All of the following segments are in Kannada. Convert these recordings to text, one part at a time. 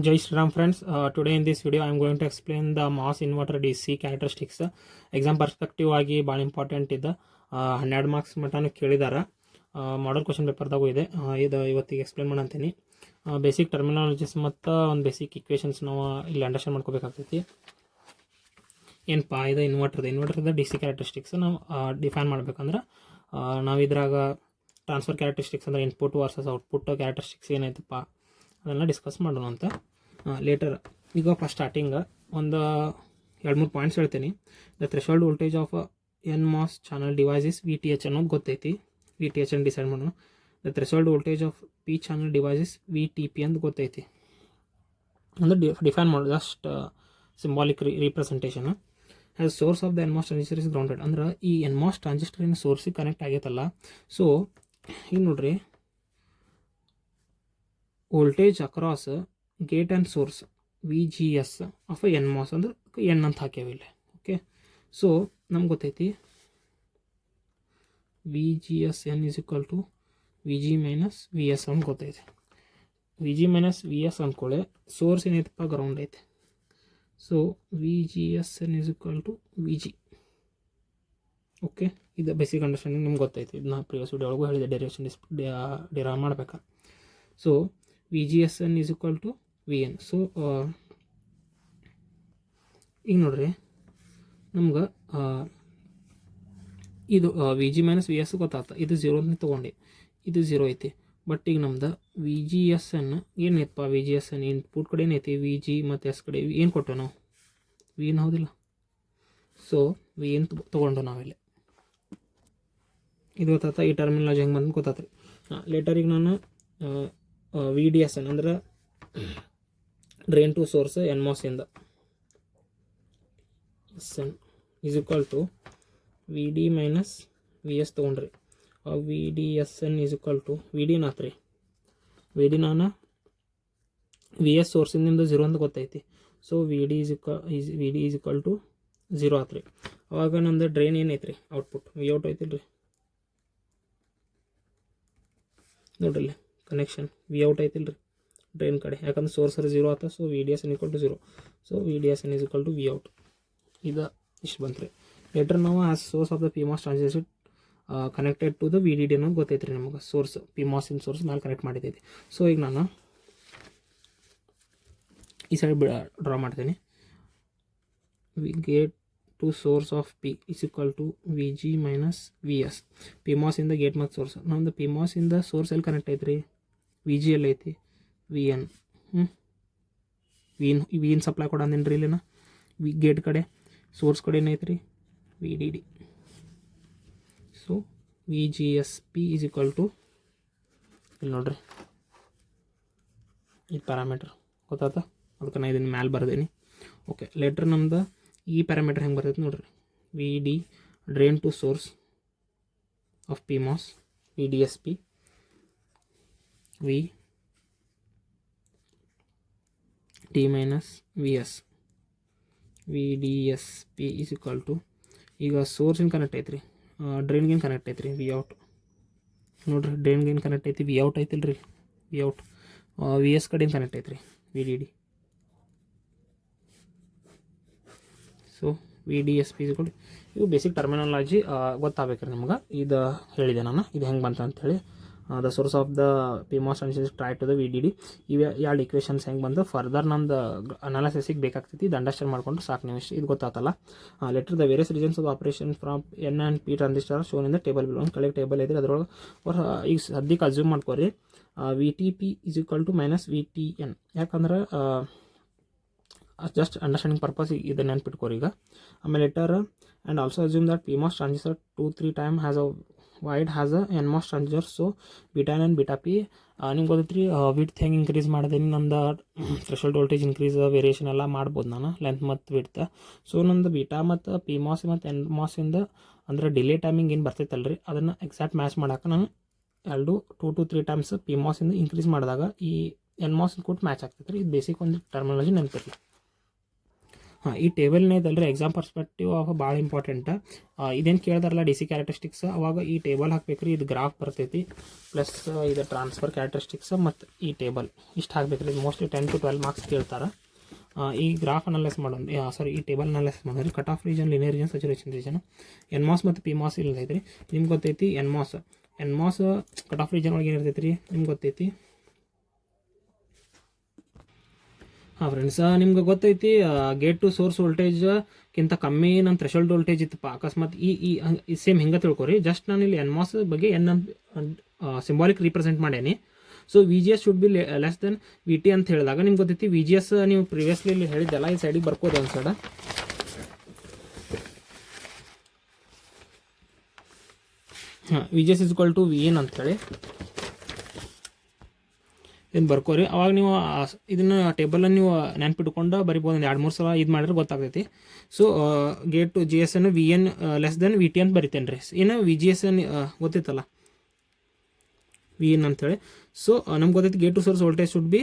Jai Shri Ram friends, today in this video I am going to explain the MOS inverter DC characteristics. Exam perspective ಆಗಿ ಭಾಳ ಇಂಪಾರ್ಟೆಂಟ್ ಇದೆ. 12 ಮಾರ್ಕ್ಸ್ ಮಟನೂ ಕೇಳಿದಾರೆ. ಮಾಡಲ್ ಕ್ವಶನ್ ಪೇಪರ್ದಾಗೂ ಇದೆ. ಇದು ಇವತ್ತಿಗೆ ಎಕ್ಸ್ಪ್ಲೇನ್ ಮಾಡಂತೀನಿ. ಬೇಸಿಕ್ ಟರ್ಮಿನಾಲಜೀಸ್ ಮತ್ತು ಒಂದು ಬೇಸಿಕ್ ಇಕ್ವೇಷನ್ಸ್ ನಾವು ಇಲ್ಲಿ ಅಂಡರ್ಸ್ಟ್ಯಾಂಡ್ ಮಾಡ್ಕೋಬೇಕಾಗ್ತೈತಿ. ಏನಪ್ಪ ಇದು ಇನ್ವರ್ಟರ್ದ ಡಿ ಸಿ ಕ್ಯಾರೆಕ್ಟರಿಸ್ಟಿಕ್ಸ್ ನಾವು ಡಿಫೈನ್ ಮಾಡ್ಬೇಕಂದ್ರೆ ನಾವು ಇದ್ರಾಗ ಟ್ರಾನ್ಸ್ಫರ್ ಕ್ಯಾರೆಕ್ಟರಿಸ್ಟಿಕ್ಸ್ ಅಂದರೆ ಇನ್ಪುಟ್ ವರ್ಸಸ್ ಔಟ್ಪುಟ್ ಕ್ಯಾರೆಕ್ಟರಿಸ್ಟಿಕ್ಸ್ ಏನೈತಪ್ಪ ಅದನ್ನು ಡಿಸ್ಕಸ್ ಮಾಡೋಣ ಅಂತ ಲೇಟರ್. ಈಗ ಫಸ್ಟ್ ಸ್ಟಾರ್ಟಿಂಗ್ ಒಂದು 2-3 ಪಾಯಿಂಟ್ಸ್ ಹೇಳ್ತೀನಿ. The threshold voltage of N MOS channel devices V T H ಅನ್ನೋದು ಗೊತ್ತೈತಿ. ವಿ ಟಿ ಎಚ್ ಅನ್ನು ಡಿಸೈಡ್ ಮಾಡೋಣ. The threshold voltage of P channel devices V T P ಅಂತ ಗೊತ್ತೈತಿ. ಅಂದ್ರೆ ಡಿಫೈನ್ ಮಾಡೋದು just symbolic representation. As source of the N MOS transistor is grounded. ಅಂದ್ರೆ ಈ ಎನ್ ಮಾಸ್ ಟ್ರಾನ್ಸಿಸ್ಟರಿನ ಸೋರ್ಸಿಗೆ ಕನೆಕ್ಟ್ ಆಗೈತಲ್ಲ. ಸೊ ಈಗ ನೋಡ್ರಿ, voltage across gate and source V G S of N MOS ಅಂದ್ರೆ ಎನ್ ಅಂತ ಹಾಕ್ಯಾವಿಲ್ಲ. ಓಕೆ, ಸೊ ನಮ್ಗೆ ಗೊತ್ತೈತಿ V G S N is equal to V G minus V S ಅಂತ ಗೊತ್ತೈತಿ. V G minus V S ಅಂದ್ಕೊಳ್ಳೆ ಸೋರ್ಸ್ ಏನೈತಪ್ಪ ಗ್ರೌಂಡ್ ಐತೆ. So V G S N is equal to V G. Okay, ಇದು ಬೇಸಿಕ್ ಅಂಡರ್ಸ್ಟ್ಯಾಂಡಿಂಗ್ ನಿಮ್ಗೆ ಗೊತ್ತೈತಿ. ಇದನ್ನ ಪ್ರಿವಿಯಸ್ ವಿಡಿಯೋ ಒಳಗೂ ಹೇಳಿದೆ, ಡೆರಿವೇಷನ್ ಡಿರೈವ್ ಮಾಡ್ಬೇಕಾ. So V G S N is equal to V N. So ಈಗ ನೋಡ್ರಿ, ನಮ್ಗೆ ಇದು V G minus V S ಗೊತ್ತಾಗ್ತ. ಇದು 0 ಅಂತ ತೊಗೊಂಡು ಇದು 0 ಐತಿ. ಬಟ್ ಈಗ ನಮ್ದು ವಿ ಜಿ ಎಸ್ ಎನ್ ಏನೈತಪ್ಪ, V G S N input ಕಡೆ ಏನೈತಿ ವಿ ಜಿ ಮತ್ತು ಎಸ್ ಕಡೆ ಏನು ಕೊಟ್ಟೆವು ನಾವು, ವಿ ಎನ್ ಹೌದಿಲ್ಲ. ಸೊ ವಿ ಎನ್ ತೊಗೊಂಡು ನಾವಿಲ್ಲಿ ಇದು ಗೊತ್ತಾಗ್ತಾ. ಈ ಟರ್ಮಿನಾಲಜಿ ಹೆಂಗೆ ಬಂದು ಗೊತ್ತಾತ್ರಿ. ಲೇಟರಿಗೆ ನಾನು ವಿ ಡಿ ಎಸ್ ಎನ್ ಅಂದ್ರೆ drain to source N MOS ಇಂದ S N is equal to V D minus V S ತೊಗೊಂಡ್ರಿ. V D S N is equal to V D ನಾತ್ರಿ. ವಿ ಡಿ ನಾನು ವಿ ಎಸ್ ಸೋರ್ಸಿಂದ 0 ಅಂತ ಗೊತ್ತೈತಿ. So V D is equal to 0 ಆತ್ರಿ. ಅವಾಗ ನಮ್ದು ಡ್ರೈನ್ ಏನೈತ್ರಿ ಔಟ್ಪುಟ್ ವಿ ಔಟ್ ಐತಿಲ್ಲ ರೀ. ನೋಡ್ರಿ ಕನೆಕ್ಷನ್ ವಿ ಔಟ್ ಐತಿಲ್ಲ ರೀ ಡ್ರೈನ್ ಕಡೆ, ಯಾಕಂದ್ರೆ ಸೋರ್ಸರ್ 0 ಆತ. So V D S N equal to 0. So V D S N is equal to V out. ಇದು ಇಷ್ಟು ಬಂತು ರೀ. ಲೇಟರ್ ನಾವು as source of the P MOS transistor connected to the V D D ಅನ್ನೋದು ಗೊತ್ತೈತೆ ರೀ ನಮಗೆ. ಸೋರ್ಸ್ ಪಿ ಮಾಸ್ ಇನ್ ಸೋರ್ಸ್ ಮೇಲೆ ಕನೆಕ್ಟ್ ಮಾಡಿದ್ದೈತಿ. ಸೊ ಈಗ ನಾನು ಈ ಸೈಡ್ ಡ್ರಾ ಮಾಡ್ತೀನಿ. V gate to source of P is equal to V G minus V S. P MOS ಇಂದ ಗೇಟ್ ಮತ್ತು ಸೋರ್ಸ್. ನಮ್ದು ಪಿ ಮಾಸ್ ಇಂದ ಸೋರ್ಸ್ ಎಲ್ಲಿ ಕನೆಕ್ಟ್ ಐತೆ ರೀ, ವಿ ಜಿ ಎಲ್ಲಿ ಐತಿ, V N. V N supply ಕೊಡಂದೇನು ರೀ ಇಲ್ಲಿನ. ಗೇಟ್ ಕಡೆ ಸೋರ್ಸ್ ಕಡೆ ಏನೈತೆ ರೀ V D D. So V G S P is equal to ಇಲ್ಲಿ ನೋಡ್ರಿ ಈ ಪ್ಯಾರಾಮೀಟರ್ ಗೊತ್ತಾತ. ಅದಕ್ಕೆ ನಾನು ಇದನ್ನು ಮ್ಯಾಲೆ ಬರ್ದೀನಿ. ಓಕೆ, ಲೇಟ್ರ್ ನಮ್ದು ಈ ಪ್ಯಾರಾಮೀಟರ್ ಹೆಂಗೆ ಬರ್ತೈತೆ ನೋಡ್ರಿ. V D drain to source of P MOS V D S P V T minus V S V D S P is equal to, ಈಗ ಸೋರ್ಸಿನ ಕನೆಕ್ಟ್ ಐತ್ರಿ, ಡ್ರೈನ್ಗೇನು ಕನೆಕ್ಟ್ ಐತ್ರಿ ವಿ ಔಟ್. ನೋಡ್ರಿ ಡ್ರೈನ್ಗೇನು ಕನೆಕ್ಟ್ ಐತಿ ವಿ ಔಟ್ ಐತಿಲ್ಲ ರೀ, ವಿ ಔಟ್. ವಿ ಎಸ್ ಕಡೆಯಿಂದ ಕನೆಕ್ಟ್ ಐತ್ರಿ V D D. So V D S P is equal to, ಇವು ಬೇಸಿಕ್ ಟರ್ಮಿನಾಲಜಿ ಗೊತ್ತಾಗಬೇಕ್ರಿ ನಮ್ಗೆ. ಇದು ಹೇಳಿದೆ ನಾನು, ಇದು ಹೆಂಗೆ ಬಂತ ಅಂಥೇಳಿ. The source of the P MOS transistor try to the V D D. ಇವು 2 ಇಕ್ವೇಷನ್ಸ್ ಹೆಂಗೆ ಬಂದು ಫರ್ದರ್ ನಮ್ದು ಅನಾಲಿಸಿಸಿಗೆ ಬೇಕಾಗ್ತೈತಿ. ಇದು ಅಂಡರ್ಸ್ಟ್ಯಾಂಡ್ ಮಾಡ್ಕೊಂಡು ಸಾಕು ನೀವು. ಇದು ಗೊತ್ತಾತಲ್ಲ. Letter the various regions of operation from N and P transistor shown in the table below. ಒಂದು ಕೆಳಗೆ ಟೇಬಲ್ ಐತ್ರಿ, ಅದ್ರೊಳಗೆ ಈಗ ಸದ್ಯಕ್ಕೆ ಅಸ್ಯೂಮ್ ಮಾಡ್ಕೊರಿ V T P is equal to minus V T N. ಯಾಕಂದ್ರೆ ಜಸ್ಟ್ ಅಂಡರ್ಸ್ಟ್ಯಾಂಡಿಂಗ್ ಪರ್ಪಸ್ ಇದು ನೆನ್ಪಿಟ್ಕೋರಿ ಈಗ. ಆಮೇಲೆ letter and also assume that P MOS transistor 2-3 time has a wide has a N MOS transistor. So beta and beta P ನಿಮ್ಗೆ ಗೊತ್ತೈತ್ರಿ. ವಿಡ್ತ್ ಹೆಂಗೆ ಇನ್ಕ್ರೀಸ್ ಮಾಡಿದೀನಿ, ನಂದು ಥ್ರೆಶೋಲ್ಡ್ ವೋಲ್ಟೇಜ್ ಇನ್ಕ್ರೀಸ್ ವೇರಿಯೇಷನ್ ಎಲ್ಲ ಮಾಡ್ಬೋದು ನಾನು, ಲೆಂತ್ ಮತ್ತು ವಿಡ್ತ್. ಸೊ ನಂದು ಬೀಟಾ ಮತ್ತು ಪಿ ಮಾಸ್ ಮತ್ತು ಎನ್ ಮಾಸಿಂದ ಅಂದ್ರೆ ಡಿಲೇ ಟೈಮಿಂಗ್ ಏನು ಬರ್ತೈತಲ್ಲ ರೀ, ಅದನ್ನು ಎಕ್ಸಾಕ್ಟ್ ಮ್ಯಾಚ್ ಮಾಡೋಕೆ ನಾನು 2-3 ಟೈಮ್ಸ್ ಪಿ ಮಾಸಿಂದ ಇನ್ಕ್ರೀಸ್ ಮಾಡಿದಾಗ ಈ ಎನ್ ಮಾಸ್ ಕೂಡ ಮ್ಯಾಚ್ ಆಗ್ತೈತೆ ರೀ. ಇದು ಬೇಸಿಕ್ ಒಂದು ಟರ್ಮಿನಾಲಜಿ ನೆನಪಿರಲಿ. ಹಾಂ, ಈ ಟೇಬಲ್ನೇದಲ್ಲರಿ ಎಕ್ಸಾಮ್ ಪರ್ಸ್ಪೆಕ್ಟಿವ್ ಅವಾಗ ಭಾಳ ಇಂಪಾರ್ಟೆಂಟ್. ಇದೇನು ಕೇಳ್ದಾರಲ್ಲ ಡಿ ಸಿ ಕ್ಯಾರೆಕ್ಟರಿಸ್ಟಿಕ್ಸ್, ಅವಾಗ ಈ ಟೇಬಲ್ ಹಾಕ್ಬೇಕ್ರಿ. ಇದು ಗ್ರಾಫ್ ಬರ್ತೈತಿ, ಪ್ಲಸ್ ಇದು ಟ್ರಾನ್ಸ್ಫರ್ ಕ್ಯಾರೆಕ್ಟರಿಸ್ಟಿಕ್ಸ್ ಮತ್ತು ಈ ಟೇಬಲ್ ಇಷ್ಟು ಹಾಕ್ಬೇಕ್ರಿ. ಇದು ಮೋಸ್ಟ್ಲಿ 10 to 12 ಮಾರ್ಕ್ಸ್ ಕೇಳ್ತಾರೆ. ಈ ಗ್ರಾಫ್ ಅನಲೈಸ್ ಮಾಡೋದು, ಈ ಟೇಬಲ್ ಅನಲೈಸ್ ಮಾಡೋದು. Cut off region, linear region, saturation region, N MOS ಮತ್ತು ಪಿ ಮಾಸ್ ಇಲ್ಲ ಐತ್ರಿ. ನಿಮ್ಗೆ ಗೊತ್ತೈತಿ N MOS cut off region ಒಳಗೆ ಏನಿರ್ತೈತಿ ರೀ ನಿಮ್ಗೆ ಗೊತ್ತೈತಿ. ಹಾಂ ಫ್ರೆಂಡ್ಸ್, ನಿಮ್ಗೆ ಗೊತ್ತೈತಿ ಗೇಟ್ ಟು ಸೋರ್ಸ್ ವೋಲ್ಟೇಜ್ಗಿಂತ ಕಮ್ಮಿ ನನ್ನ ಥ್ರೆಶೋಲ್ಡ್ ವೋಲ್ಟೇಜ್ ಇತ್ತಪ್ಪ ಅಕಸ್ಮಾತ್ ಈ ಸೇಮ್ ಹಿಂಗೆ ತಿಳ್ಕೊರಿ. ಜಸ್ಟ್ ನಾನು ಇಲ್ಲಿ ಎನ್ ಮಾಸ್ ಬಗ್ಗೆ ಎನ್ ಸಿಂಬಾಲಿಕ್ ರೀಪ್ರೆಸೆಂಟ್ ಮಾಡೇನಿ. So V G S should be less than V T ಅಂತ ಹೇಳಿದಾಗ ನಿಮ್ಗೆ ಗೊತ್ತೈತಿ ವಿ ಜಿ ಎಸ್ ನೀವು ಪ್ರಿವಿಯಸ್ಲಿ ಇಲ್ಲಿ ಹೇಳಿದ್ದೆಲ್ಲ ಈ ಸೈಡಿಗೆ ಬರ್ಕೋದು ಒಂದು ಸೈಡ. ಹಾಂ, V G S is equal to V N ಅಂತೇಳಿ ಇದನ್ನು ಬರ್ಕೋರಿ. ಅವಾಗ ನೀವು ಇದನ್ನು ಟೇಬಲನ್ನು ನೀವು ನೆನ್ಪಿಟ್ಕೊಂಡು ಬರಿಬೋದು. ಒಂದು 2-3 ಸಲ ಇದು ಮಾಡಿದ್ರೆ ಗೊತ್ತಾಗ್ತೈತಿ. So gate to G S ಅನ್ನು V N less than V T ಅಂತ ಬರಿತೇನೆ ರೀ. ಇನ್ನು ವಿ ಜಿ ಎಸ್ ಅನ್ನು ಗೊತ್ತಿತ್ತಲ್ಲ ವಿ ಎನ್ ಅಂತೇಳಿ. ಸೊ ನಮ್ಗೆ ಗೊತ್ತೈತಿ gate to source voltage should be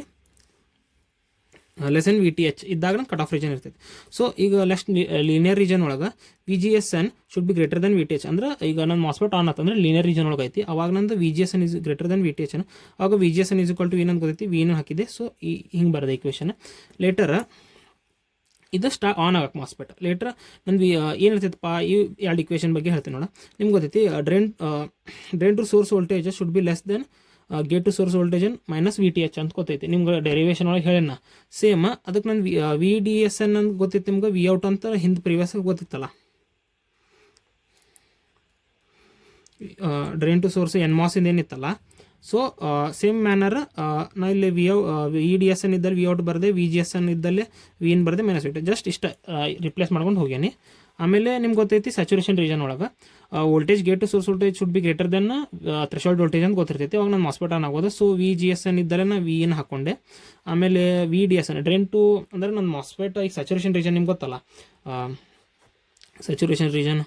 less than V T H ಇದ್ದಾಗ ಕಟ್ ಆಫ್ ರೀಜನ್ ಇರ್ತೈತಿ. ಸೊ ಈಗ ಲೆಸ್ಟ್ ಲೀನಿಯರ್ ರೀಜನ್ ಒಳಗೆ V G S N should be greater than V T H. ಅಂದ್ರೆ ಈಗ ನನ್ನ ಮಾಸ್ಫೆಟ್ ಆನ್ ಆತಂದ್ರೆ ಲೀನಿಯರ್ ರೀಜನ್ ಒಳಗೆ ಐತಿ. ಅವಾಗ ನಂದು V G S N is greater than V T H. ಅವಾಗ V G S N is equal to V ಅಂತ ಗೊತ್ತೈತಿ, ವಿ ಎನ್ ಹಾಕಿದೆ. ಸೊ ಹಿಂಗೆ ಬರೋದು ಇಕ್ವೇಷನ್. ಲೇಟರ್ ಇದು ಆನ್ ಆಗಕ್ಕೆ ಮಾಸ್ಫೆಟ್. ಲೇಟರ್ ನಂದು ಏನಿರ್ತೈತಪ್ಪ ಈ 2 ಇಕ್ವೇಷನ್ ಬಗ್ಗೆ ಹೇಳ್ತೀನಿ ನೋಡ. ನಿಮ್ಗೆ ಗೊತ್ತೈತಿ drain to source voltage should be less than gate to source voltage minus V T H ಅಂತ ಗೊತ್ತೈತಿ. ನಿಮ್ಗೆ ಡೆರಿವೇಷನ್ ಒಳಗೆ ಹೇಳೋಣ ಸೇಮ್. ಅದಕ್ಕೆ ನಾನು ವಿ ಡಿ ಎಸ್ ಎನ್ ಅಂತ ಗೊತ್ತೈತಿ ನಿಮ್ಗೆ, ವಿ ಔಟ್ ಅಂತ ಹಿಂದೆ ಪ್ರಿವಿಯಸ್ ಗೊತ್ತಿತ್ತಲ್ಲ. ಡ್ರೈನ್ ಟು ಸೋರ್ಸ್ ಎನ್ ಮಾಸಿಂದ ಏನಿತ್ತಲ್ಲ. ಸೊ ಸೇಮ್ ಮ್ಯಾನರ್ ನಾ ಇಲ್ಲಿ ವಿ ಡಿ ಎಸ್ ಎನ್ ಇದ್ದಲ್ಲಿ ವಿ ಔಟ್ ಬರದೆ, ವಿ ಜಿ ಎಸ್ ಎನ್ ಇದ್ದಲ್ಲಿ ವಿ ಎನ್ ಬರದೆ ಮೈನಸ್ ವಿ ಟಿ. ಜಸ್ಟ್ ಇಷ್ಟ ರಿಪ್ಲೇಸ್ ಮಾಡ್ಕೊಂಡು ಹೋಗ್ಯಾನಿ. ಆಮೇಲೆ ನಿಮ್ಗೆ ಗೊತ್ತೈತಿ ಸ್ಯಾಚುರೇಷನ್ ರೀಜನ್ ಒಳಗೆ voltage gate to source voltage should be greater than threshold voltage ಅಂತ ಗೊತ್ತಿರ್ತೈತಿ. ಅವಾಗ ನಾನು ಮಾಸ್ಫೆಟ್ ಆನ್ ಆಗೋದು. So V G S N ಇದ್ದರೆ ನಾ ವಿ ಎನ್ ಹಾಕ್ಕೊಂಡೆ. ಆಮೇಲೆ V D S N drain to ಅಂದರೆ ನನ್ನ ಮಾಸ್ಫೆಟ್ ಈಗ ಸ್ಯಾಚುರೇಷನ್ ರೀಜನ್ ನಿಮ್ಗೆ ಗೊತ್ತಲ್ಲ. ಸ್ಯಾಚುರೇಷನ್ ರೀಜನ್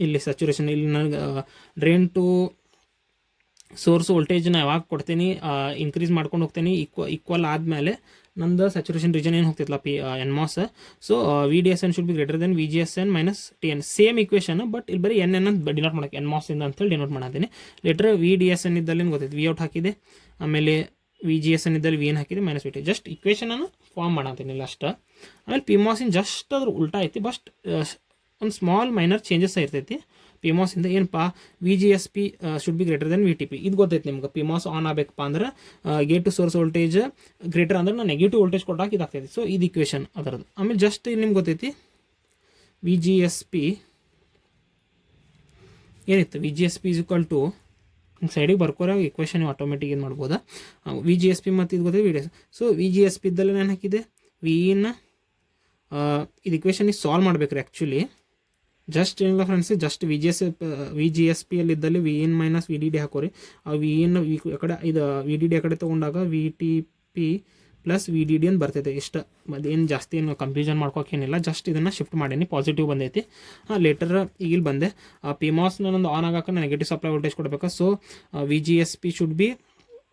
ಇಲ್ಲಿ ಸ್ಯಾಚುರೇಷನ್ ಇಲ್ಲಿ ನನಗೆ ಡ್ರೈನ್ ಟು ಸೋರ್ಸ್ ವೋಲ್ಟೇಜ್ನ ಯಾವಾಗ ಕೊಡ್ತೀನಿ ಇನ್ಕ್ರೀಸ್ ಮಾಡ್ಕೊಂಡು ಹೋಗ್ತೀನಿ. ಈಕ್ವಲ್ ಆದಮೇಲೆ ನಂದು ಸ್ಯಾಚುರೇಷನ್ ರೀಜನ್ ಏನು ಹೋಗ್ತಿತ್ತಲ್ಲ N MOS. So V D S N should be greater than V G S N minus T N. Same equation, but ಇಲ್ಲಿ ಬರೀ ಎನ್ ಅಂತ ಡಿನೋಟ್ ಮಾಡೋಕೆ ಎನ್ ಮಾಸ್ ಇಂದ ಅಂತೇಳಿ ಡಿನೋಟ್ ಮಾಡತ್ತೀನಿ. Later V D S N ಇದ್ದಲ್ಲಿ ಗೊತ್ತೈತಿ ವಿ ಔಟ್ ಹಾಕಿದೆ. ಆಮೇಲೆ ವಿ ಜಿ ಎಸ್ ಎನ್ ಇದ್ದಲ್ಲಿ ವಿ ಎನ್ ಹಾಕಿದೆ ಮೈನಸ್ ವಿ ಟಿ. ಜಸ್ಟ್ ಇಕ್ವೇಷನನ್ನು ಫಾರ್ಮ್ ಮಾಡತ್ತೀನಿ ಇಲ್ಲ ಅಷ್ಟು. ಆಮೇಲೆ ಪಿ ಮಾಸಿನ ಜಸ್ಟ್ ಅದ್ರ ಉಲ್ಟಾ ಐತಿ, ಬಟ್ ಒಂದು ಸ್ಮಾಲ್ ಮೈನರ್ ಚೇಂಜಸ್ ಇರ್ತೈತಿ. ಪಿ ಮಾಸಿಂದ ಏನಪ್ಪ V G S P should be greater than V T P. ಇದು ಗೊತ್ತೈತಿ ನಿಮ್ಗೆ. ಪಿ ಮಾಸ್ ಆನ್ ಆಗಬೇಕಪ್ಪ ಅಂದ್ರೆ gate to source voltage greater ಅಂದ್ರೆ ನಾನು ನೆಗೆಟಿವ್ ವೋಲ್ಟೇಜ್ ಕೊಟ್ಟಾಗ ಇದಾಗ್ತೈತಿ. ಸೊ ಇದು ಇಕ್ವೇಷನ್ ಅದರದ್ದು. ಆಮೇಲೆ ಜಸ್ಟ್ ನಿಮ್ಗೆ ಗೊತ್ತೈತಿ ವಿ ಜಿ ಎಸ್ ಪಿ ಏನಿತ್ತು, V G S P is equal to ಸೈಡಿಗೆ ಬರ್ಕೋರ ಇಕ್ವೇಷನ್ ಆಟೋಮೆಟಿಕ್ ಏನು ಮಾಡ್ಬೋದಾ. ವಿ ಜಿ ಎಸ್ ಪಿ ಮತ್ತು ಇದು ಗೊತ್ತೈತಿ V D S. So V G S P ಇದ್ದಲ್ಲಿ ನಾನು ಹಾಕಿದೆ ವಿ ಇನ್ ಇದು ಇಕ್ವೇಷನ್ ಸಾಲ್ವ್ ಮಾಡ್ಬೇಕ್ರಿ ಆ್ಯಕ್ಚುಲಿ. ಜಸ್ಟ್ ಏನಿಲ್ಲ friends, just V G S P ಅಲ್ಲಿ ಇದ್ದಲ್ಲಿ V N minus V D D ಹಾಕೋರಿ. ಆ ವಿ ಎನ್ ಕಡೆ ಇದು ವಿ ಡಿ ಡಿ ಆ ಕಡೆ ತೊಗೊಂಡಾಗ V T P plus V D D ಅಂತ ಬರ್ತೈತೆ. ಇಷ್ಟ ಏನು ಜಾಸ್ತಿ ಏನು ಕನ್ಫ್ಯೂಷನ್ ಮಾಡ್ಕೋಕೇನಿಲ್ಲ. ಜಸ್ಟ್ ಇದನ್ನು ಶಿಫ್ಟ್ ಮಾಡೀನಿ, ಪಾಸಿಟಿವ್ ಬಂದೈತಿ. ಲೇಟರ್ ಈಗ ಇಲ್ಲಿ ಬಂದೆ ಪಿ ಮಾಸ್ ನಂದು ಆನ್ ಆಗಾಕ ನೆಗೆಟಿವ್ ಸಪ್ಲೈ ವೋಲ್ಟೇಜ್ ಕೊಡಬೇಕು. So V G S P should be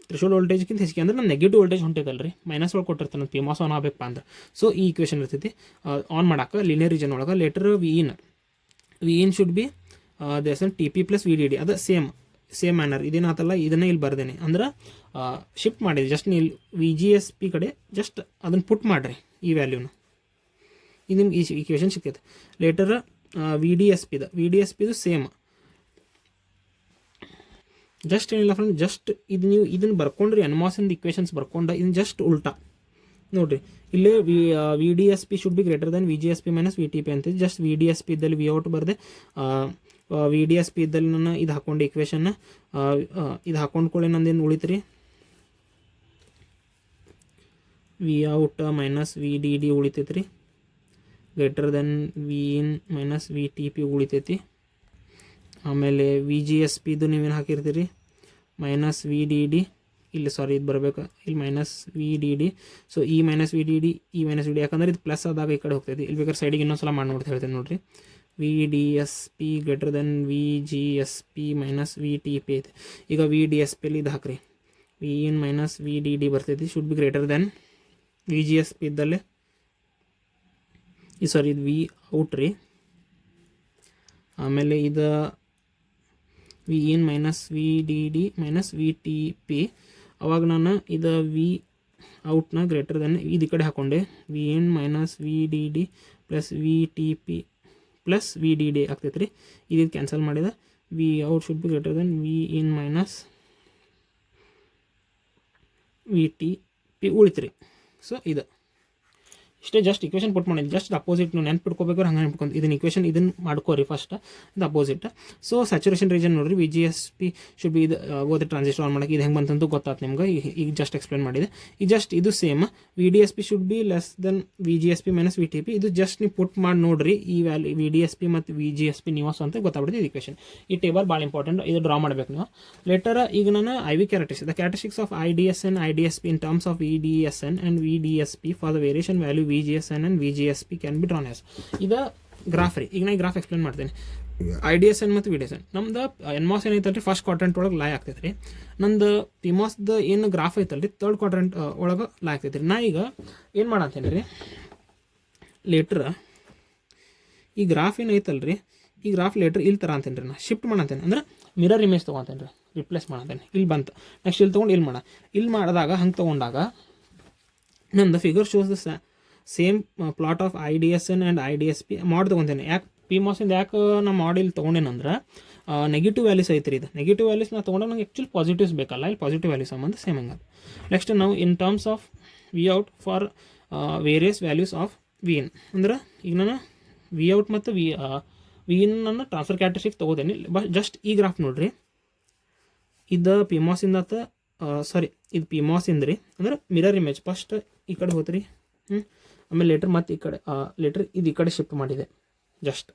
threshold ವೋಲ್ಟೇಜ್ಗಿಂತ ಹೆಚ್ಚಿಗೆ ಅಂದ್ರೆ ನಾನು ನೆಗೆಟಿವ್ ವೋಲ್ಟೇಜ್ ಹೊಂಟಿದ್ದಲ್ಲ ರೀ, ಮೈನಸ್ ಒಳಗೆ ಕೊಟ್ಟಿರ್ತಾನೆ ಪಿ ಮಾಸ್ ಆನ್ ಆಗಬೇಕಪ್ಪ ಅಂದ್ರೆ. ಸೊ ಈ ಇಕ್ವೇಷನ್ ಇರ್ತೈತಿ ಆನ್ ಮಾಡಕ್ಕೆ ಲೀನಿಯರ್ ರೀಜನ್ ಒಳಗೆ. Later V in should be less than T P plus V D D. ಅದು ಸೇಮ್ ಮ್ಯಾನರ್ ಇದೇನಾತಲ್ಲ ಇದನ್ನೇ ಇಲ್ಲಿ ಬರ್ದೇನೆ ಅಂದ್ರೆ ಶಿಫ್ಟ್ ಮಾಡಿದೆ. ಜಸ್ಟ್ ನೀವು ವಿ ಜಿ ಎಸ್ ಪಿ ಕಡೆ ಜಸ್ಟ್ ಅದನ್ನು ಪುಟ್ ಮಾಡಿರಿ ಈ ವ್ಯಾಲ್ಯೂನ. ಇದು ನಿಮ್ಗೆ ಈ ಇಕ್ವೇಷನ್ ಸಿಗ್ತೈತೆ. ಲೇಟರ್ ವಿ ಡಿ ಎಸ್ ಪಿದು ಸೇಮ್. ಜಸ್ಟ್ ಏನಿಲ್ಲ ಫ್ರೆಂಡ್, ಜಸ್ಟ್ ಇದು ನೀವು ಇದನ್ನು ಬರ್ಕೊಂಡ್ರಿ ಎನ್ ಮಾಸಿಂದ ಇಕ್ವೇಷನ್ಸ್ ಬರ್ಕೊಂಡ ಇದನ್ನು ಜಸ್ಟ್ ಉಲ್ಟಾ ನೋಡಿರಿ. ಇಲ್ಲೇ V D S P should be greater than V G S P minus V T P ಅಂತ. Just V D S P ಇದ್ದಲ್ಲಿ ವಿ ಔಟ್ ಬರದೆ ವಿ ಡಿ ಎಸ್ ಪಿ ಇದ್ದಲ್ಲಿ ನಾನು ಇದು ಹಾಕ್ಕೊಂಡು ಇಕ್ವೇಷನ್ನ ಇದು ಹಾಕೊಂಡ್ಕೊಳ್ಳಿ ನಂದೇನು ಉಳಿತ್ರಿ V out minus V D D ಉಳಿತೈತಿ ರೀ. Greater than V in minus V T P ಉಳಿತೈತಿ. ಆಮೇಲೆ ವಿ ಜಿ ಎಸ್ ಪಿದು ನೀವೇನು ಹಾಕಿರ್ತೀರಿ ಮೈನಸ್ ವಿ ಡಿ ಡಿ. ಇಲ್ಲಿ ಸಾರಿ ಇದು ಬರಬೇಕು, ಇಲ್ಲಿ minus V D D. So ಈ ಮೈನಸ್ ವಿ ಡಿ ಡಿ ಈ ಮೈನಸ್ ವಿ ಡಿ, ಯಾಕಂದ್ರೆ ಇದು ಪ್ಲಸ್ ಆದಾಗ ಈ ಕಡೆ ಹೋಗ್ತೈತಿ. ಇಲ್ಲಿ ಬೇಕಾದ್ರೆ ಸೈಡಿಗೆ ಇನ್ನೊಂದು ಸಲ ಮಾಡಿ ನೋಡ್ತಾ ಹೇಳ್ತೇನೆ ನೋಡಿರಿ. V D S P greater than V G S P minus V T P ಐತೆ. ಈಗ ವಿ ಡಿ ಎಸ್ ಪಿಲಿ ಇದು ಹಾಕ್ರಿ V in minus V D D ಬರ್ತೈತಿ. Should be greater than V G S P ಇದ್ದಲ್ಲಿ ಇದು ವಿ ಔಟ್ ರೀ. ಆಮೇಲೆ ಇದು V in minus V D D minus V T P. ಅವಾಗ ನಾನು ಇದು ವಿ ಔಟ್ನ ಗ್ರೇಟರ್ ದೆನ್ ಇದು ಈ ಕಡೆ ಹಾಕ್ಕೊಂಡೆ, V in minus V D D plus V T P plus V D D ಆಗ್ತೈತೆ ರೀ. ಇದು ಕ್ಯಾನ್ಸಲ್ ಮಾಡಿದ V out should be greater than V in minus V T P ಉಳಿತು ರೀ. ಸೊ ಇದು ಇಷ್ಟೇ, ಜಸ್ಟ್ ಇಕ್ವೇಷನ್ ಪುಟ್ ಮಾಡಿದ್ದು. ಜಸ್ಟ್ ಅಪೋಸಿಟ್ ನೀವು ನೆನ್ಪಿಟ್ಕೋಬೇಕಾದ್ರೆ ಹಂಗೆ ನೆನ್ಪಿಟ್ಕೊಂಡು ಇದನ್ನು ಇಕ್ವೇಷನ್ ಇದನ್ನು ಮಾಡ್ಕೋರಿ ಫಸ್ಟ್, ಇದು ಅಪೋಸಿಟ್. ಸೊ ಸ್ಯಾಚುರೇಷನ್ ರೀಜನ್ ನೋಡಿರಿ, V G S P should be ಇದು ಓದಿ ಟ್ರಾನ್ಸಿಸ್ಟರ್ ಆನ್ ಮಾಡೋಕ್ಕೆ ಇದು ಹೆಂಗೆ ಬಂತಂತೂ ಗೊತ್ತಾಯ್ತು ನಿಮ್ಗೆ. ಈಗ ಜಸ್ಟ್ ಎಕ್ಸ್ಪ್ಲೇನ್ ಮಾಡಿದೆ. ಈಗ ಜಸ್ಟ್ ಇದು same V D S P should be less than V G S P minus V T P. ಇದು ಜಸ್ಟ್ ನೀವು ಪುಟ್ ಮಾಡಿ ನೋಡಿರಿ, ಈ value V D S P ಮತ್ತು ವಿ ಜಿ ಎಸ್ ಪಿ ನೀವು ಅಂತ ಗೊತ್ತಾಗ್ಬಿಡ್ತೀವಿ ಇದು ಇಕ್ವೇಷನ್. ಈ ಟೇಬಲ್ ಭಾಳ ಇಂಪಾರ್ಟೆಂಟ್, ಇದು ಡ್ರಾ ಮಾಡಬೇಕು ನೀವು ಲೇಟರ್. ಈಗ ನಾನು I V characteristics, the characteristics of I D S N I D S P in terms of V D S N and V D S P for the variation value V G S N and V G S P can be drawn as. ಇದು ಗ್ರಾಫ್ ರೀ. ಈಗ ನಾನು ಗ್ರಾಫ್ ಎಕ್ಸ್ಪ್ಲೇನ್ ಮಾಡ್ತೀನಿ. ಐ ಡಿ ಎಸ್ ಎನ್ ಮತ್ತು ವಿ ಡಿ ಎಸ್ ಎನ್ ನಮ್ದು ಎನ್ ಮಾಸ್ ಏನೈತಲ್ಲ ರೀ, ಫಸ್ಟ್ ಕ್ವಾಡ್ರೆಂಟ್ ಒಳಗೆ ಲೈ ಆಗ್ತೈತೆ ರೀ. ನಂದು ಪಿ ಮಾಸ್ದು ಏನು ಗ್ರಾಫ್ ಐತಲ್ಲ ರೀ, ತರ್ಡ್ ಕ್ವಾಡ್ರೆಂಟ್ ಒಳಗೆ ಲೈ ಆಗ್ತೈತೆ ರೀ. ನಾ ಈಗ ಏನು ಮಾಡತ್ತೇನೆ ರೀ, ಲೇಟ್ರ್ ಈ ಗ್ರಾಫ್ ಏನೈತಲ್ಲ ರೀ, ಈ ಗ್ರಾಫ್ ಲೇಟ್ರ್ ಇಲ್ಲಿ ಥರ ಅಂತೇನೆ ರೀ, ನಾ ಶಿಫ್ಟ್ ಮಾಡತ್ತೇನೆ. ಅಂದ್ರೆ ಮಿರರ್ ಇಮೇಜ್ ತೊಗೊತೇನೆ ರೀ, ರಿಪ್ಲೇಸ್ ಮಾಡತ್ತೇನೆ. ಇಲ್ಲಿ ಬಂತು, ನೆಕ್ಸ್ಟ್ ಇಲ್ಲಿ ತೊಗೊಂಡು ಇಲ್ಲಿ ಮಾಡಿದಾಗ ಹಂಗೆ ತೊಗೊಂಡಾಗ ನಂದು figure shows the same plot of I D S N and I D S P ಮಾಡಿ ತೊಗೊತೇನೆ. ಯಾಕೆ ಪಿ ಮಾಸಿಂದ ಯಾಕೆ ನಾ ಮಾಡಿಲ್ ತೊಗೊಂಡೇನಂದ್ರೆ ನೆಗೆಟಿವ್ ವ್ಯಾಲ್ಯೂಸ್ ಐತೆ ರೀ. ಇದು ನೆಗೆಟಿವ್ ವ್ಯಾಲ್ಯೂಸ್ ನಾ ತೊಗೊಂಡಾಗ ನಂಗೆ ಆ್ಯಕ್ಚುಲಿ ಪಾಸಿಟಿವ್ಸ್ ಬೇಕಲ್ಲ, ಇಲ್ಲಿ ಪಾಸಿಟಿವ್ ವ್ಯಾಲ್ಯೂಸ್ ಸಂಬಂಧ ಸೇಮ್ ಹಂಗೆ. ನೆಕ್ಸ್ಟ್ ನಾವು in terms of V out for various values of V in. ಅಂದ್ರೆ ಈಗ ನಾನು ವಿ ಔಟ್ ಮತ್ತು ವಿ ಇನ್ ನನ್ನ ಟ್ರಾನ್ಸ್ಫರ್ ಕ್ಯಾರೆಕ್ಟರಿಸ್ಟಿಕ್ಸ್ ತೊಗೋತೇನೆ. ಜಸ್ಟ್ ಈ ಗ್ರಾಫ್ ನೋಡಿರಿ, ಇದು ಪಿ ಮಾಸಿಂದ ಸಾರಿ ಇದು ಪಿ ಮಾಸಿಂದ ರೀ. ಅಂದ್ರೆ ಮಿರರ್ ಇಮೇಜ್ ಫಸ್ಟ್ ಈ ಕಡೆ ಹೋತ್ರಿ, ಆಮೇಲೆ ಲೇಟ್ರ್ ಮತ್ತು ಈ ಕಡೆ ಲೇಟ್ರ್ ಇದು ಈ ಕಡೆ ಶಿಫ್ಟ್ ಮಾಡಿದೆ. ಜಸ್ಟ್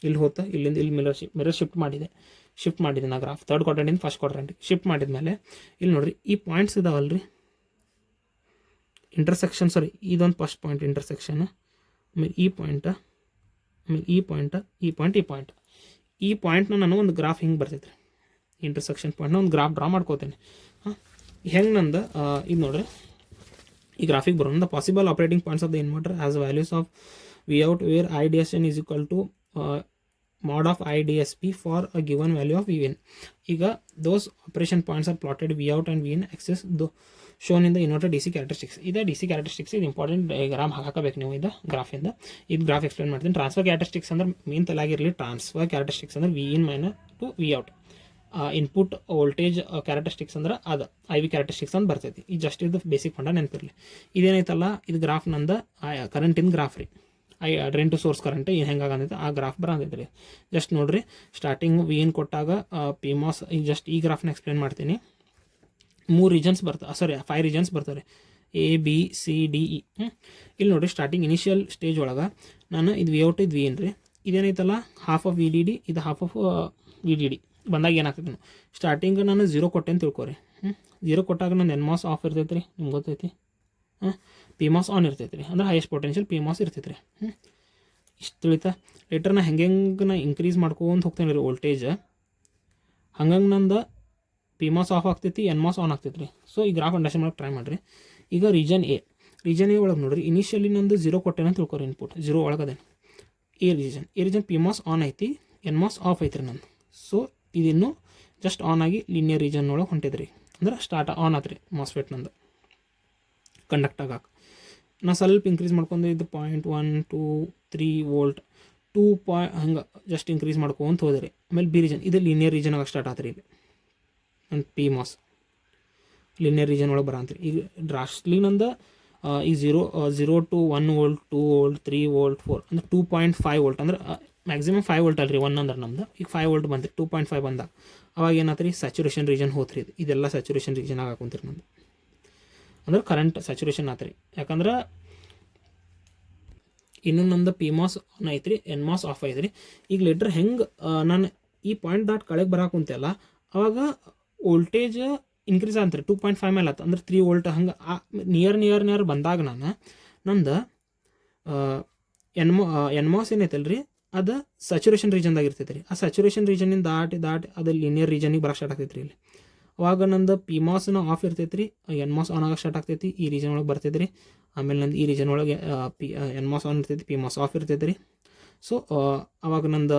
ಇಲ್ಲಿ ಹೋತ, ಇಲ್ಲಿಂದ ಇಲ್ಲಿ ಮಿರರ್ ಶಿಫ್ಟ್ ಮಾಡಿದೆ ನಾ ಗ್ರಾಫ್. ತರ್ಡ್ ಕ್ವಾಡ್ರೆಂಟಿಂದ ಫಸ್ಟ್ ಕ್ವಾಡ್ರೆಂಟಿಗೆ ಶಿಫ್ಟ್ ಮಾಡಿದ್ಮೇಲೆ ಇಲ್ಲಿ ನೋಡಿರಿ, ಈ ಪಾಯಿಂಟ್ಸ್ ಇದಾವಲ್ಲ ರೀ ಇಂಟರ್ಸೆಕ್ಷನ್, ಸಾರಿ ಇದೊಂದು ಫಸ್ಟ್ ಪಾಯಿಂಟ್ ಇಂಟರ್ಸೆಕ್ಷನ್, ಆಮೇಲೆ ಈ ಪಾಯಿಂಟ್, ಆಮೇಲೆ ಈ ಪಾಯಿಂಟ್ ಈ ಪಾಯಿಂಟ್ನ ನಾನು ಒಂದು ಗ್ರಾಫ್ ಹಿಂಗೆ ಬರ್ತೈತೆ ರೀ. ಇಂಟರ್ಸೆಕ್ಷನ್ ಪಾಯಿಂಟ್ನ ಒಂದು ಗ್ರಾಫ್ ಡ್ರಾ ಮಾಡ್ಕೋತೇನೆ. ಹೆಂಗೆ ನಂದು ಇದು ನೋಡಿರಿ, ಈ ಗ್ರಾಫಿಕ್ ಬರೋಣ. The possible operating points of the inverter as values of V out where I D S N is equal to mod of IDSP for a given value of VN. ಈಗ those operation points are plotted V out and VN axis shown in the inverter DC characteristics. ಇದು DC characteristics ಇದು ಇಂಪಾರ್ಟೆಂಟ್ ಡಯಾಗ್ರಾಮ್ ಹಾಕಬೇಕು ನೀವು ಇದು ಗ್ರಾಫಿಂದ. ಇದು ಗ್ರಾಫ್ ಎಕ್ಸ್ಪ್ಲೇನ್ ಮಾಡ್ತೀನಿ. ಟ್ರಾನ್ಸ್ಫರ್ ಕ್ಯಾರೆಕ್ಟರಿಸ್ಟಿಕ್ಸ್ ಅಂದ್ರೆ ಮೇನ್ ತಲಾಗಿರಲಿ, ಟ್ರಾನ್ಸ್ಫರ್ ಕ್ಯಾರೆಕ್ಟರಿಸ್ಟಿಕ್ಸ್ ಅಂದ್ರೆ V in minus to V out. Input voltage characteristics ಅಂದ್ರೆ ಅದು ಐ ವಿ ಕ್ಯಾರೆಕ್ಟರಿಸ್ಟಿಕ್ಸ್ ಅಂತ ಬರ್ತೈತಿ. ಈ ಜಸ್ಟ್ ಇದು ಬೇಸಿಕ್ ಫಂಡ ನೆನಪಿರಲಿ. ಇದೇನೈತಲ್ಲ ಇದು ಗ್ರಾಫ್ ನಂದು ಕರೆಂಟಿನ ಗ್ರಾಫ್ ರೀ. ಡ್ರೈನ್ ಟು ಸೋರ್ಸ್ ಕರೆಂಟ್ ಏನು ಹೆಂಗಾಗಂತೈತೆ ಆ ಗ್ರಾಫ್ ಬರಂತೈತೆ ರೀ. ಜಸ್ಟ್ ನೋಡಿರಿ, ಸ್ಟಾರ್ಟಿಂಗ್ ವಿ ಇನ್ ಕೊಟ್ಟಾಗ ಪಿ ಮಾಸ್, ಈಗ ಜಸ್ಟ್ ಈ ಗ್ರಾಫ್ನ ಎಕ್ಸ್ಪ್ಲೇನ್ ಮಾಡ್ತೀನಿ. 3 ರೀಜನ್ಸ್ ಬರ್ತವೆ, ಸಾರಿ 5 ರೀಜನ್ಸ್ ಬರ್ತಾರೆ, A B C D E. ಇಲ್ಲಿ ನೋಡಿರಿ, ಸ್ಟಾರ್ಟಿಂಗ್ ಇನಿಷಿಯಲ್ ಸ್ಟೇಜ್ ಒಳಗೆ ನಾನು ಇದು ವಿ ಔಟ್ ಇದು ವಿ ಇನ್ ರೀ. ಇದೇನೈತಲ್ಲ half of V D D, ಇದು half of V D D ಬಂದಾಗ ಏನಾಗ್ತೈತೆ, ಸ್ಟಾರ್ಟಿಂಗ್ ನಾನು 0 ಕೊಟ್ಟೆ ಅಂತ ತಿಳ್ಕೊರಿ. 0 ಕೊಟ್ಟಾಗ ನಾನು ಎನ್ ಮಾಸ್ ಆಫ್ ಇರ್ತೈತೆ ರೀ, ನಿಮ್ಗೆ ಗೊತ್ತೈತಿ. ಪಿ ಮಾಸ್ ಆನ್ ಇರ್ತೈತೆ ರೀ, ಅಂದ್ರೆ ಹೈಯೆಸ್ಟ್ ಪೊಟೆನ್ಷಿಯಲ್ ಪಿ ಮಾಸ್ ಇರ್ತೈತೆ ರೀ. ಇಷ್ಟು ತಿಳಿತಾ. ಲೇಟರ್ ನಾ ಹೆಂಗೆ ನಾ ಇನ್ಕ್ರೀಸ್ ಮಾಡ್ಕೊಂತ ಹೋಗ್ತೇನೆ ರೀ ವೋಲ್ಟೇಜ್, ಹಂಗಂಗೆ ನಂದು ಪಿ ಮಾಸ್ ಆಫ್ ಆಗ್ತೈತಿ, ಎನ್ ಮಾಸ್ ಆನ್ ಆಗ್ತೈತೆ ರೀ. ಸೊ ಈ ಗ್ರಾಫ್ ಅಂಡರ್ಸ್ಟ್ಯಾಂಡ್ ಮಾಡೋಕೆ ಟ್ರೈ ಮಾಡಿರಿ. ಈಗ ರೀಜನ್ ಎ ಒಳಗೆ ನೋಡಿರಿ, ಇನಿಷಿಯಲಿ ನಂದು 0 ಕೊಟ್ಟೆನ ಅಂತ ತಿಳ್ಕೊರಿ, ಇನ್ಪುಟ್ 0 ಒಳಗದೆ. A region P MOS on ಐತಿ, ಎನ್ ಮಾಸ್ ಆಫ್ ಐತಿ ರೀ ನಂದು. ಸೊ ಇದಿನ್ನು ಜಸ್ಟ್ ಆನ್ ಆಗಿ ಲೀನಿಯರ್ ರೀಜನ್ ಒಳಗೆ ಹೊಂಟಿದ್ರಿ, ಅಂದ್ರೆ ಸ್ಟಾರ್ಟ್ ಆನ್ ಆತ್ರಿ ಮಾಸ್ಫೆಟ್ ನಂದು ಕಂಡಕ್ಟ್ ಆಗಕ್ಕೆ. ನಾ ಸ್ವಲ್ಪ ಇನ್ಕ್ರೀಸ್ ಮಾಡ್ಕೊಂಡು ಇದು 0.1 2 3 ವೋಲ್ಟ್ 2 ಹಂಗೆ ಜಸ್ಟ್ ಇನ್ಕ್ರೀಸ್ ಮಾಡ್ಕೊಂತ ಹೋದ್ರಿ. ಆಮೇಲೆ ಬಿ ರೀಜನ್, ಇದು ಲೀನಿಯರ್ ರೀಜನ್ ಆಗಿ ಸ್ಟಾರ್ಟ್ ಆತ್ರಿ. ಇಲ್ಲಿ ನನ್ನ ಪಿ ಮಾಸ್ ಲೀನಿಯರ್ ರೀಜನ್ ಒಳಗೆ ಬರಂತ್ರಿ. ಈಗ ಡ್ರಾಸ್ಟ್ಲಿ ನಂದು ಈಗ 0 to 1 ವೋಲ್ಟ್ 2 ವೋಲ್ಟ್ 3 ವೋಲ್ಟ್ 4 ಅಂದ್ರೆ 2.5 ವೋಲ್ಟ್, ಅಂದ್ರೆ ಮ್ಯಾಕ್ಸಿಮಮ್ 5 ವೋಲ್ಟ್ ಅಲ್ರಿ 1 ಅಂದ್ರೆ ನಮ್ದು. ಈಗ 5 ವೋಲ್ಟ್ ಬಂದ್ರಿ, 2.5 ಬಂದಾಗ ಅವಾಗ ಏನಾತ್ರಿ ಸ್ಯಾಚುರೇಷನ್ ರೀಜನ್ ಹೋತ್ರಿ. ಇದೆಲ್ಲ ಸ್ಯಾಚುರೇಷನ್ ರೀಜನ್ ಹಾಕೊಂತೀರಿ ನಮ್ದು, ಅಂದ್ರೆ ಕರೆಂಟ್ ಸ್ಯಾಚುರೇಷನ್ ಆತ್ರಿ. ಯಾಕಂದ್ರೆ ಇನ್ನು ನಂದು ಪಿ ಮಾಸ್ ಆನ್ ಐತ್ರಿ, ಎನ್ ಮಾಸ್ ಆಫ್ ಐತ್ರಿ. ಈಗ ಲೇಟರ್ ಹೆಂಗೆ ನಾನು ಈ ಪಾಯಿಂಟ್ ದಾಟ್ ಕಳೆಗೆ ಬರಾಕುಂತೆಲ್ಲ ಅವಾಗ ವೋಲ್ಟೇಜ್ ಇನ್ಕ್ರೀಸ್ ಅಂತ್ರಿ 2.5 ಮೇಲೆ ಆಯ್ತು, ಅಂದ್ರೆ 3 ವೋಲ್ಟ್ ಹಂಗೆ ನಿಯರ್ ಬಂದಾಗ ನಂದು ಎನ್ ಮಾಸ್ ಏನೈತಲ್ಲ ರೀ, ಅದು ಸ್ಯಾಚುರೇಷನ್ ರೀಜನ್ದಾಗ ಇರ್ತೈತೆ ರೀ. ಆ ಸ್ಯಾಚುರೇಷನ್ ರೀಜನಿಂದ ದಾಟಿ ಅದು ಲೀನಿಯರ್ ರೀಜನಿಗೆ ಬರೋಕೆ ಸ್ಟಾರ್ಟ್ ಆಗ್ತೈತೆ ರೀ. ಇಲ್ಲಿ ಅವಾಗ ನಂದು ಪಿ ಮಾಸ್ನ ಆಫ್ ಇರ್ತೈತೆ ರೀ, ಎನ್ ಮಾಸ್ ಆನ್ ಆಗೋಕೆ ಸ್ಟಾರ್ಟ್ ಆಗ್ತೈತಿ, ಈ ರೀಜನ್ ಒಳಗೆ ಬರ್ತೈತೆ ರೀ. ಆಮೇಲೆ ನಂದು ಈ ರೀಜನ್ ಒಳಗೆ ಎನ್ ಮಾಸ್ ಆನ್ ಇರ್ತೈತಿ, ಪಿ ಮಾಸ್ ಆಫ್ ಇರ್ತೈತೆ ರೀ. ಸೊ ಅವಾಗ ನಂದು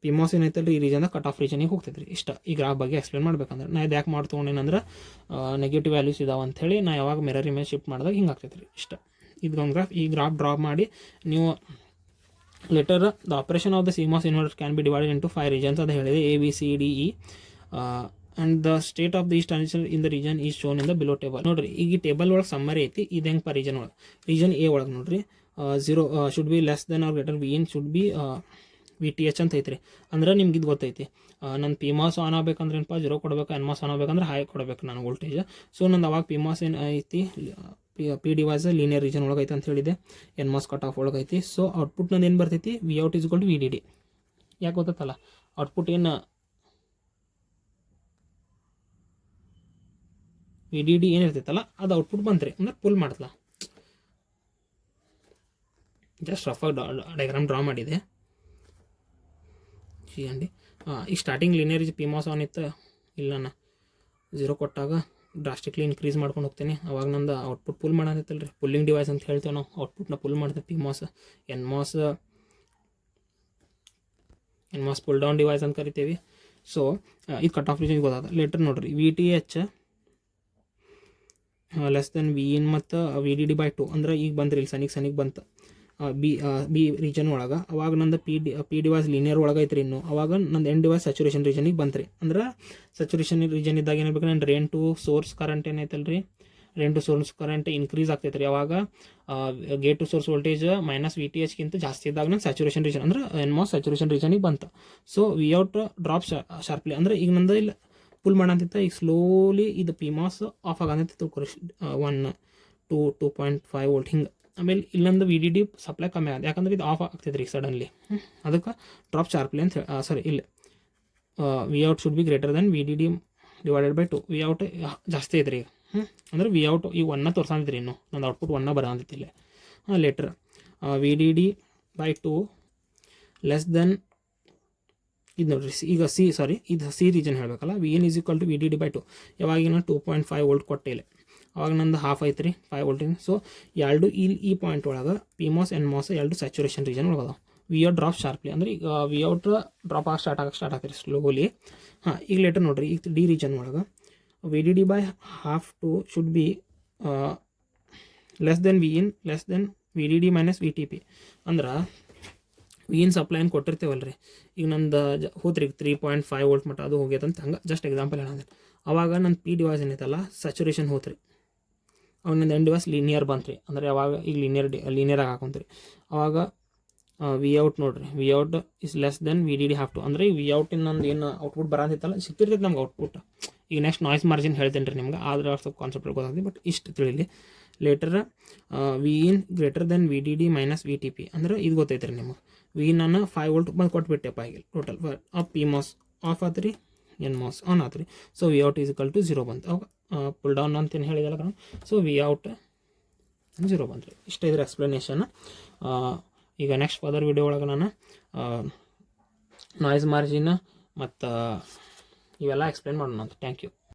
ಪಿ ಮಾಸ್ ಏನೈತಲ್ಲ ಈ ರೀಜನ್ದಾಗ ಕಟ್ ಆಫ್ ರೀಜನಿಗೆ ಹೋಗ್ತೈತೆ ರೀ. ಇಷ್ಟ ಈ ಗ್ರಾಫ್ ಬಗ್ಗೆ ಎಕ್ಸ್ಪ್ಲೇನ್ ಮಾಡ್ಬೇಕಂದ್ರೆ ನಾ ಇದು ಯಾಕೆ ಮಾಡಿ ತೊಗೊಂಡೇನಂದ್ರೆ ನೆಗೆಟಿವ್ ವ್ಯಾಲ್ಯೂಸ್ ಇದಾವೆ ಅಂಥೇಳಿ ನಾ ಯಾವಾಗ ಮಿರರ್ ಇಮೇಜ್ ಶಿಫ್ಟ್ ಮಾಡಿದಾಗ ಹಿಂಗೆ ಆಗ್ತೈತೆ ರೀ. ಇಷ್ಟ ಇದೊಂದು ಗ್ರಾಫ್. ಈ ಗ್ರಾಫ್ ಡ್ರಾ ಮಾಡಿ ನೀವು later the operation of the CMOS inverter can be divided into 5 regions ಅಂತ ಹೇಳಿದೆ, ABCDE and the state of the east transition in the region is shown in the below table. ನೋಡಿರಿ ಈಗ ಈ ಟೇಬಲ್ ಒಳಗೆ ಸಮ್ಮರಿ ಐತಿ. ಇದು ಹೆಂಗೆ ಪರ್ ರೀಜನ್ ಒಳಗೆ, ರೀಜನ್ A ಒಳಗೆ ನೋಡಿರಿ 0 should be less than or greater VIN should be VTH ಅಂತ ಐತ್ರಿ. ಅಂದ್ರೆ ನಿಮ್ಗೆ ಇದು ಗೊತ್ತೈತಿ, ನನ್ನ ಪಿ ಮಾಸ್ ಆನ್ ಆಗ್ಬೇಕಂದ್ರೆ ಏನಪ್ಪ 0 ಕೊಡಬೇಕು, ಎನ್ ಮಾಸ್ ಆನ್ ಆಗ್ಬೇಕಂದ್ರೆ ಹೈ ಕೊಡಬೇಕು ನಾನು ವೋಲ್ಟೇಜ್. ಸೊ ನಂದು ಅವಾಗ ಪಿ ಮಾಸ್ ಏನು ಐತಿ, ಪಿ ಡಿವೈಸ್ ಲೀನಿಯರ್ ರೀಜನ್ ಒಳಗೆ ಐತೆ ಅಂತ ಹೇಳಿದೆ, ಎನ್ ಮಾಸ್ ಕಟ್ ಆಫ್ ಒಳಗೆ ಐತಿ. ಸೊ ಔಟ್ಪುಟ್ ನಂದು ಏನು ಬರ್ತೈತಿ, Vout is equal to VDD. ಯಾಕೆ ಗೊತ್ತಲ್ಲ, ಔಟ್ಪುಟ್ ಏನು VDD ಏನಿರ್ತೈತಲ್ಲ ಅದು ಔಟ್ಪುಟ್ ಬಂತ್ರಿ, ಅಂದ್ರೆ ಪುಲ್ ಮಾಡ್ತಲ್ಲ. ಜಸ್ಟ್ ರಫಾಗಿ ಡಯಾಗ್ರಾಮ್ ಡ್ರಾ ಮಾಡಿದೆ ಅಂಡಿ. ಈ starting linear P MOS on ಇತ್ತು, ಇಲ್ಲ ನಾ 0 ಕೊಟ್ಟಾಗ ಡ್ರಾಸ್ಟಿಕ್ಲಿ ಇನ್ಕ್ರೀಸ್ ಮಾಡ್ಕೊಂಡು ಹೋಗ್ತೀನಿ. ಅವಾಗ ನಂದು ಔಟ್ಪುಟ್ ಪುಲ್ ಮಾಡೋದೈತಲ್ಲ ರೀ, ಪುಲ್ಲಿಂಗ್ ಡಿವೈಸ್ ಅಂತ ಹೇಳ್ತೇವೆ ನಾವು. ಔಟ್ಪುಟ್ನ ಪುಲ್ ಮಾಡ್ತೇವೆ P MOS. N MOS pull down device ಅಂತ ಕರಿತೀವಿ. ಸೊ ಇದು ಕಟ್ ಆಫ್ ರೀಜನ್ ಗೊತ್ತಾದ. ಲೆಟರ್ ನೋಡಿರಿ VTH ಲೆಸ್ ದೆನ್ VIN ಮತ್ತು VDD/2 ಅಂದ್ರೆ ಈಗ ಬಂದ್ರಿ ಇಲ್ಲಿ ಸನಿಗೆ ಬಂತು ಬಿ ರೀಜನ್ ಒಳಗೆ. ಅವಾಗ ನಂದು ಪಿ ಡಿವೈಸ್ ಲೀನಿಯರ್ ಒಳಗೆ ಐತ್ರಿ. ಇನ್ನು ಅವಾಗ ನಂದು ಎಂಡ್ ಡಿವೈಸ್ ಸ್ಯಾಚುರೇಷನ್ ರೀಜನಿಗೆ ಬಂತ್ರಿ. ಅಂದ್ರೆ ಸ್ಯಾಚುರೇಷನ್ ರೀಜನ್ ಇದ್ದಾಗ ಏನಾಗಬೇಕು, ನಾನು ಡ್ರೈನ್ ಟು ಸೋರ್ಸ್ ಕರೆಂಟ್ ಏನೈತಲ್ಲ ರೀ, drain to source current increase ಆಗ್ತೈತೆ ರೀ. ಅವಾಗ ಗೇಟ್ ಟು ಸೋರ್ಸ್ ವೋಲ್ಟೇಜ್ -VTHಗಿಂತ ಜಾಸ್ತಿ ಇದ್ದಾಗ ನಾನು ಸ್ಯಾಚುರೇಷನ್ ರೀಜನ್ ಅಂದ್ರೆ ಎನ್ ಮಾಸ್ ಸ್ಯಾಚುರೇಷನ್ ರೀಜನಿಗೆ ಬಂತು. So Vout drop sharply. ಅಂದ್ರೆ ಈಗ ನಂದು ಇಲ್ಲ ಪುಲ್ ಮಾಡಂತಿತ್ತ, ಈಗ ಸ್ಲೋಲಿ ಇದು ಪಿ ಮಾಸ್ ಆಫ್ ಆಗಂತ ತಿಳ್ಕೊರಿ, 1 2 2.5 ವೋಲ್ಟ್ ಹಿಂಗೆ. ಆಮೇಲೆ ಇಲ್ಲೊಂದು VDD ಸಪ್ಲೈ ಕಮ್ಮಿ ಆಗಿದೆ, ಯಾಕಂದ್ರೆ ಇದು ಆಫ್ ಆಗ್ತೈತೆ ರೀ ಸಡನ್ಲಿ. ಅದಕ್ಕೆ ಡ್ರಾಪ್ ಶಾರ್ಪ್ಲಿ ಅಂತ ಹೇಳಿ ಸಾರಿ ಇಲ್ಲ Vout should be greater then VDD/2. Vout ಜಾಸ್ತಿ ಐತ್ರಿ ಈಗ. ಅಂದ್ರೆ Vout ಈಗ 1 ತೋರ್ಸಂತಿದ್ರಿ, ಇನ್ನು ನಂದು ಔಟ್ಪುಟ್ 1 ಬರೋಂತಿಲ್ಲ. ಲೆಟರ್ VDD/2 ಲೆಸ್ ದೆನ್ ಇದು ನೋಡ್ರಿ. ಈಗ ಇದು ಸಿ ರೀಜನ್ ಹೇಳಬೇಕಲ್ಲ, VIN is equal to VDD/2. ಯಾವಾಗ ನಾನು 2.5 ವೋಲ್ಟ್ ಕೊಟ್ಟಿಲ್ಲ, ಅವಾಗ ನಂದು ಹಾಫ್ ಐತ್ರಿ 5 ವೋಲ್ಟಿಂಗ್. ಸೊ ಎರಡು ಈ ಪಾಯಿಂಟ್ ಒಳಗೆ ಪಿ ಮಾಸ್ ಎನ್ ಮಾಸ್ ಎರಡು ಸ್ಯಾಚುರೇಷನ್ ರೀಜನ್ ಒಳಗೆ ಅದಾವೆ. Vout drop sharply. ಅಂದ್ರೆ ಈಗ Vout ಡ್ರಾಪ್ ಆಗಿ ಸ್ಟಾರ್ಟ್ ಆಗ್ತೀರಿ ಸ್ಲೋಲಿ. ಈಗ ಲೆಟರ್ ನೋಡ್ರಿ, ಈಗ ಡಿ ರೀಜನ್ ಒಳಗೆ VDD/2 should be less than VIN less than VDD - VTP. ಅಂದ್ರೆ VIN ಸಪ್ಲೈ ಏನು ಕೊಟ್ಟಿರ್ತೇವಲ್ಲ ರೀ, ಈಗ ನಂದು ಹೋತ್ರಿ 3.5 ವೋಲ್ಟ್ ಮಟ್ಟ ಅದು ಹೋಗ್ಯದಂತ. ಹಂಗೆ ಜಸ್ಟ್ ಎಕ್ಸಾಂಪಲ್ ಹೇಳೋದು. ಅವಾಗ ನನ್ನ ಪಿ ಡಿವೈಸ್ ಏನೈತಲ್ಲ ಸ್ಯಾಚುರೇಷನ್ ಹೋತ್ರಿ, ಅವಾಗ ನಂದು ಎಂಡ್ ಡಿವೈಸ್ ಲೀನಿಯರ್ ಬಂತ್ರಿ. ಅಂದ್ರೆ ಯಾವಾಗ ಈಗ ಲೀನಿಯರಾಗಿ ಹಾಕೊಂತ್ರಿ. ಅವಾಗ Vout ನೋಡ್ರಿ, Vout is less than VDD/2. ಅಂದ್ರೆ ಈ Vout ನಂದು ಏನು ಔಟ್ಪುಟ್ ಬರೋಂತಿತ್ತಲ್ಲ ಸಿಕ್ತಿರ್ತೈತೆ ನಮ್ಗೆ ಔಟ್ಪುಟ್. ಈಗ ನೆಕ್ಸ್ಟ್ ನಾಯ್ಸ್ ಮಾರ್ಜಿನ್ ಹೇಳ್ತೇನೆ ರೀ ನಿಮ್ಗೆ, ಆದ್ರೆ ಸ್ವಲ್ಪ ಕಾನ್ಸೆಪ್ಟ್ ಗೊತ್ತಾಗ್ತದೆ. ಬಟ್ ಇಷ್ಟು ತಿಳಿಲಿ. Later VIN greater than VDD - VTP. ಅಂದ್ರೆ ಇದು ಗೊತ್ತೈತೆ ರೀ ನಿಮಗೆ. VIN ನಾನು 5 ವೋಲ್ಟ್ ಬಂದು ಕೊಟ್ಬಿಟ್ಟೆಪ್ಪ ಈಗ ಟೋಟಲ್ ಪಿ ಮಾಸ್ ಆಫ್ ಆತ್ರಿ, ಎನ್ ಮಾಸ್ ಆನ್ ಆತ್ರಿ. So Vout is equal to 0 ಬಂತು. ಅವಾಗ ಪುಲ್ ಡೌನ್ ಅಂತೇನು ಹೇಳಿದಲ್ಲ ಕಾರಣ. ಸೊ Vout 0 ಬಂತು. ಇಷ್ಟ ಇದ್ರ ಎಕ್ಸ್ಪ್ಲನೇಷನ್. ಈಗ ನೆಕ್ಸ್ಟ್ ಫರ್ದರ್ ವಿಡಿಯೋ ಒಳಗೆ ನಾನು ನಾಯ್ಸ್ ಮಾರ್ಜಿನ್ ಮತ್ತು ಇವೆಲ್ಲ ಎಕ್ಸ್ಪ್ಲೇನ್ ಮಾಡೋಣ ಅಂತ. Thank you.